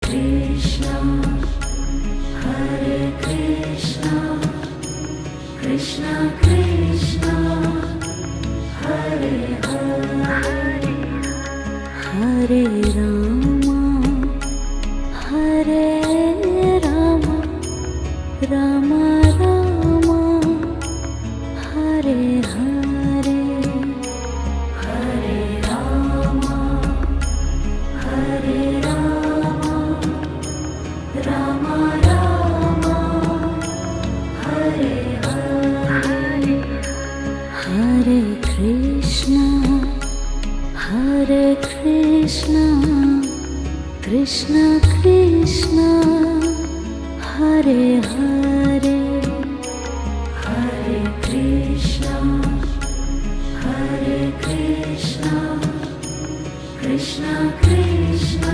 Krishna, Hare Krishna, Krishna Krishna, Hare Hare, Hare Rama, Hare Rama, Rama Rama, Hare Hare, Hare Rama, Hare Rama, Rama Rama, Hare Hare, Hare Krishna, Hare Krishna, Krishna Krishna, Hare Hare, Hare Krishna, Hare Krishna, Krishna Krishna,